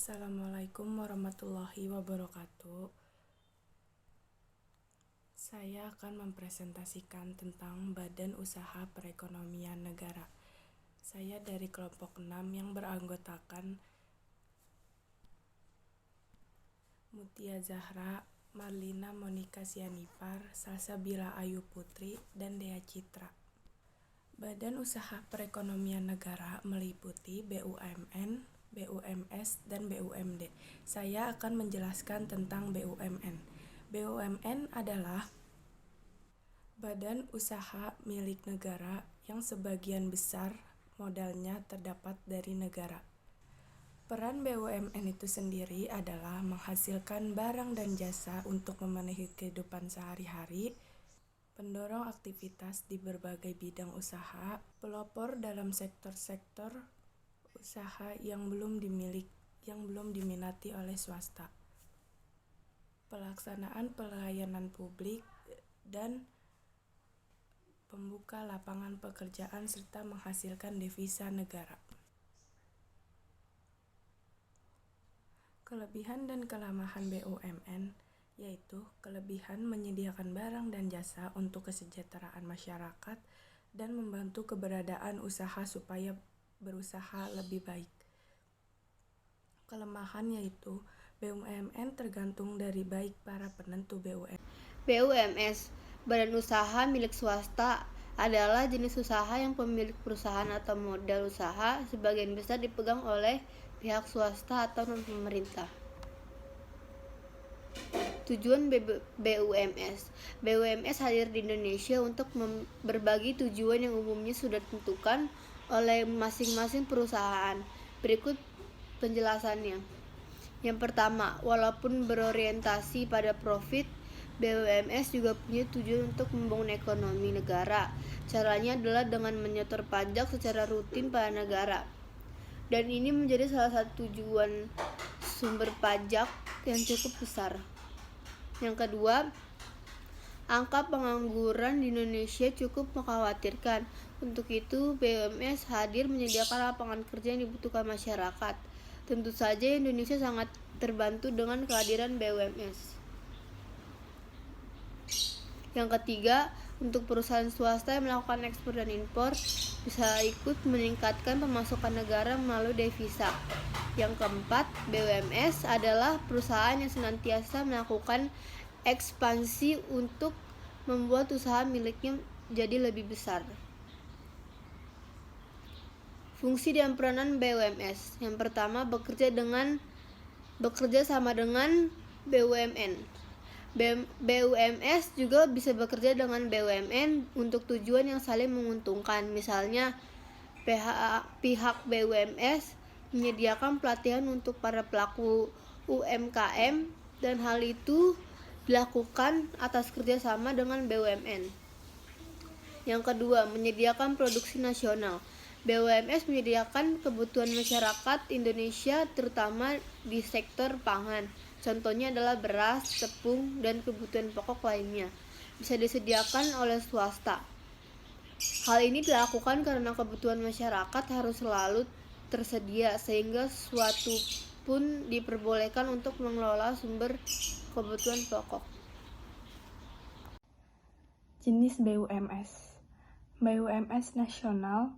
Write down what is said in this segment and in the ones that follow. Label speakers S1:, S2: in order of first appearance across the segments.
S1: Assalamualaikum warahmatullahi wabarakatuh. Saya akan mempresentasikan tentang Badan Usaha Perekonomian Negara. Saya dari kelompok 6 yang beranggotakan Mutia Zahra, Marlina Monika Sianipar, Salsabila Ayu Putri, dan Dea Citra. Badan Usaha Perekonomian Negara meliputi BUMN, BUMS, dan BUMD. Saya akan menjelaskan tentang BUMN. BUMN adalah badan usaha milik negara yang sebagian besar modalnya terdapat dari negara. Peran BUMN itu sendiri adalah menghasilkan barang dan jasa untuk memenuhi kehidupan sehari-hari, pendorong aktivitas di berbagai bidang usaha, pelopor dalam sektor-sektor usaha yang belum diminati oleh swasta, pelaksanaan pelayanan publik, dan pembuka lapangan pekerjaan serta menghasilkan devisa negara. Kelebihan dan kelemahan BUMN yaitu kelebihan menyediakan barang dan jasa untuk kesejahteraan masyarakat dan membantu keberadaan usaha supaya berusaha lebih baik. Kelemahan yaitu BUMN tergantung dari baik para penentu BUMN.
S2: BUMS, Badan Usaha Milik Swasta, adalah jenis usaha yang pemilik perusahaan atau modal usaha sebagian besar dipegang oleh pihak swasta atau non-pemerintah. Tujuan BUMS. BUMS hadir di Indonesia untuk berbagi tujuan yang umumnya sudah ditentukan oleh masing-masing perusahaan. Berikut penjelasannya. Yang pertama, walaupun berorientasi pada profit, BUMS juga punya tujuan untuk membangun ekonomi negara. Caranya adalah dengan menyetor pajak secara rutin pada negara. Dan ini menjadi salah satu tujuan sumber pajak yang cukup besar. Yang kedua, angka pengangguran di Indonesia cukup mengkhawatirkan. Untuk itu, BUMS hadir menyediakan lapangan kerja yang dibutuhkan masyarakat. Tentu saja Indonesia sangat terbantu dengan kehadiran BUMS. Yang ketiga, untuk perusahaan swasta yang melakukan ekspor dan impor bisa ikut meningkatkan pemasukan negara melalui devisa. Yang keempat, BUMS adalah perusahaan yang senantiasa melakukan ekspansi untuk membuat usaha miliknya jadi lebih besar. Fungsi dan peranan BUMS. Yang pertama, bekerja sama dengan BUMN. BUMS juga bisa bekerja dengan BUMN untuk tujuan yang saling menguntungkan. Misalnya, pihak BUMS menyediakan pelatihan untuk para pelaku UMKM dan hal itu dilakukan atas kerjasama dengan BUMN. Yang kedua, menyediakan produksi nasional. BUMS menyediakan kebutuhan masyarakat Indonesia terutama di sektor pangan. Contohnya adalah beras, tepung, dan kebutuhan pokok lainnya. Bisa disediakan oleh swasta. Hal ini dilakukan karena kebutuhan masyarakat harus selalu tersedia sehingga suatu pun diperbolehkan untuk mengelola sumber kebutuhan pokok.
S1: Jenis BUMS. BUMS nasional.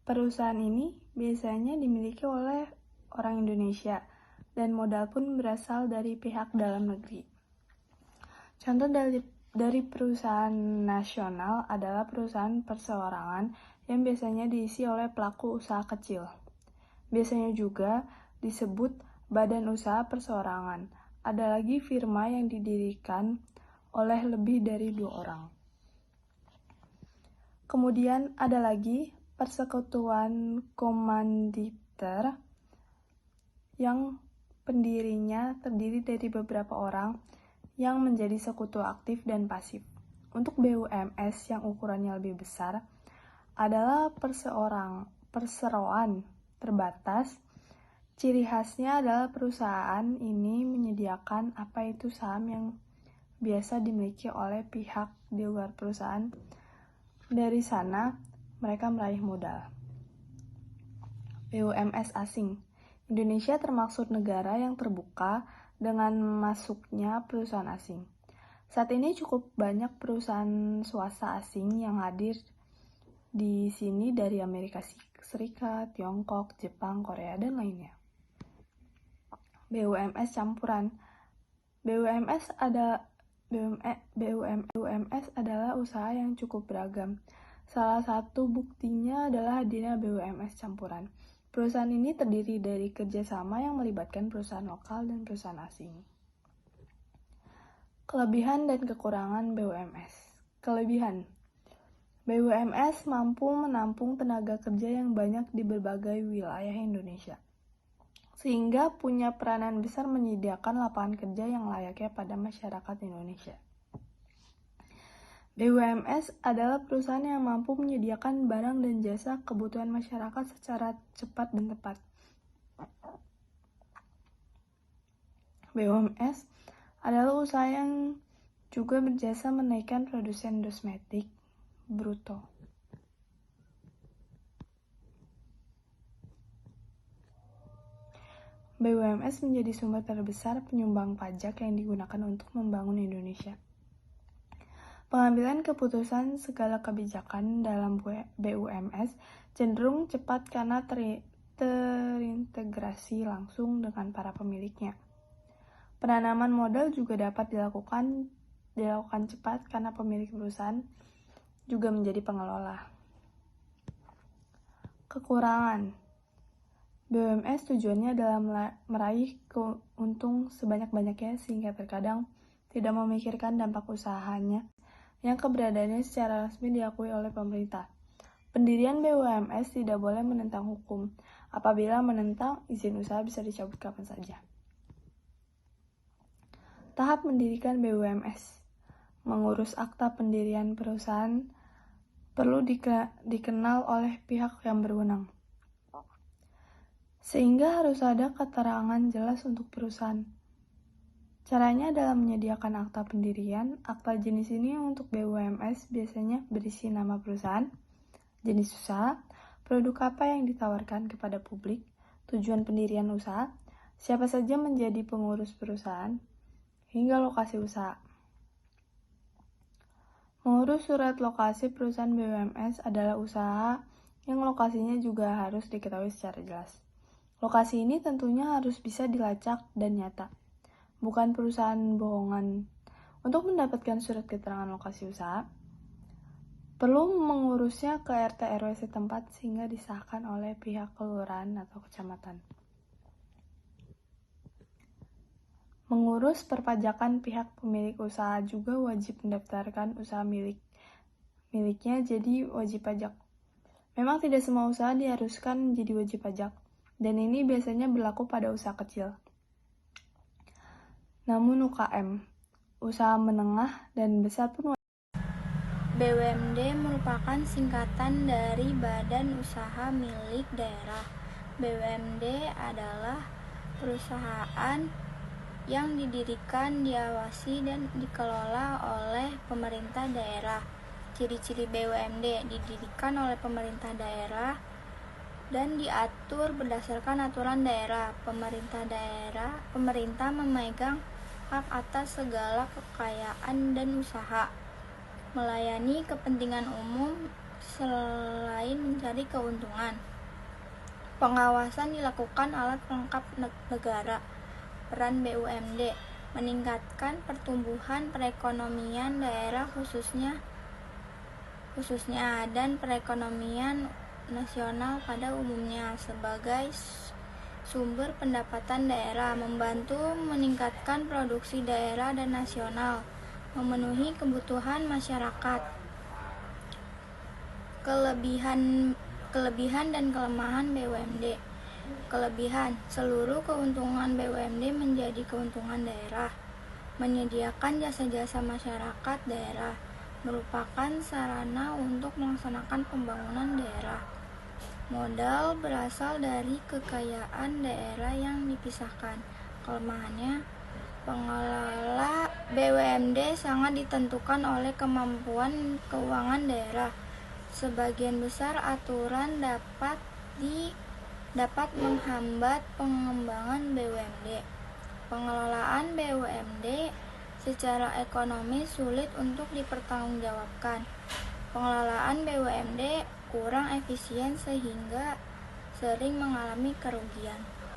S1: Perusahaan ini biasanya dimiliki oleh orang Indonesia dan modal pun berasal dari pihak dalam negeri. Contoh dari perusahaan nasional adalah perusahaan perseorangan yang biasanya diisi oleh pelaku usaha kecil. Biasanya juga disebut badan usaha perseorangan. Ada lagi firma yang didirikan oleh lebih dari 2 orang. Kemudian ada lagi persekutuan komanditer yang pendirinya terdiri dari beberapa orang yang menjadi sekutu aktif dan pasif. Untuk BUMS yang ukurannya lebih besar adalah perseroan terbatas. Ciri khasnya adalah perusahaan ini menyediakan apa itu saham yang biasa dimiliki oleh pihak di luar perusahaan. Dari sana mereka meraih modal. BUMS asing. Indonesia termasuk negara yang terbuka dengan masuknya perusahaan asing. Saat ini cukup banyak perusahaan swasta asing yang hadir di sini dari Amerika Serikat, Tiongkok, Jepang, Korea, dan lainnya. BUMS campuran. BUMS adalah usaha yang cukup beragam. Salah satu buktinya adalah hadirnya BUMS campuran. Perusahaan ini terdiri dari kerjasama yang melibatkan perusahaan lokal dan perusahaan asing. Kelebihan dan kekurangan BUMS. Kelebihan. BUMS mampu menampung tenaga kerja yang banyak di berbagai wilayah Indonesia, sehingga punya peranan besar menyediakan lapangan kerja yang layaknya pada masyarakat Indonesia. BUMS adalah perusahaan yang mampu menyediakan barang dan jasa kebutuhan masyarakat secara cepat dan tepat. BUMS adalah usaha yang juga berjasa menaikkan produsen domestik bruto. BUMS menjadi sumber terbesar penyumbang pajak yang digunakan untuk membangun Indonesia. Pengambilan keputusan segala kebijakan dalam BUMS cenderung cepat karena terintegrasi langsung dengan para pemiliknya. Penanaman modal juga dapat dilakukan cepat karena pemilik perusahaan juga menjadi pengelola. Kekurangan. BUMS tujuannya adalah meraih keuntungan sebanyak-banyaknya sehingga terkadang tidak memikirkan dampak usahanya yang keberadaannya secara resmi diakui oleh pemerintah. Pendirian BUMS tidak boleh menentang hukum. Apabila menentang, izin usaha bisa dicabut kapan saja. Tahap mendirikan BUMS. Mengurus akta pendirian perusahaan perlu dikenal oleh pihak yang berwenang, sehingga harus ada keterangan jelas untuk perusahaan. Caranya adalah menyediakan akta pendirian. Akta jenis ini untuk BUMS biasanya berisi nama perusahaan, jenis usaha, produk apa yang ditawarkan kepada publik, tujuan pendirian usaha, siapa saja menjadi pengurus perusahaan, hingga lokasi usaha. Mengurus surat lokasi perusahaan BUMS adalah usaha yang lokasinya juga harus diketahui secara jelas. Lokasi ini tentunya harus bisa dilacak dan nyata, bukan perusahaan bohongan. Untuk mendapatkan surat keterangan lokasi usaha, perlu mengurusnya ke RT RW setempat sehingga disahkan oleh pihak kelurahan atau kecamatan. Mengurus perpajakan pihak pemilik usaha juga wajib mendaftarkan usaha miliknya jadi wajib pajak. Memang tidak semua usaha diharuskan menjadi wajib pajak, dan ini biasanya berlaku pada usaha kecil. Namun UKM, usaha menengah dan besar pun wajib.
S3: BUMD merupakan singkatan dari Badan Usaha Milik Daerah. BUMD adalah perusahaan yang didirikan, diawasi, dan dikelola oleh pemerintah daerah. Ciri-ciri BUMD didirikan oleh pemerintah daerah dan diatur berdasarkan aturan daerah. Pemerintah memegang hak atas segala kekayaan dan usaha, melayani kepentingan umum selain mencari keuntungan. Pengawasan dilakukan alat pelengkap negara. Peran BUMD meningkatkan pertumbuhan perekonomian daerah khususnya dan perekonomian nasional pada umumnya sebagai sumber pendapatan daerah, membantu meningkatkan produksi daerah dan nasional, memenuhi kebutuhan masyarakat. Kelebihan dan kelemahan BUMD. Kelebihan, seluruh keuntungan BUMD menjadi keuntungan daerah. Menyediakan jasa-jasa masyarakat daerah, merupakan sarana untuk melaksanakan pembangunan daerah. Modal berasal dari kekayaan daerah yang dipisahkan. Kelemahannya, pengelola BUMD sangat ditentukan oleh kemampuan keuangan daerah. Sebagian besar aturan dapat dapat menghambat pengembangan BUMD. Pengelolaan BUMD secara ekonomi sulit untuk dipertanggungjawabkan. Pengelolaan BUMD kurang efisien sehingga sering mengalami kerugian.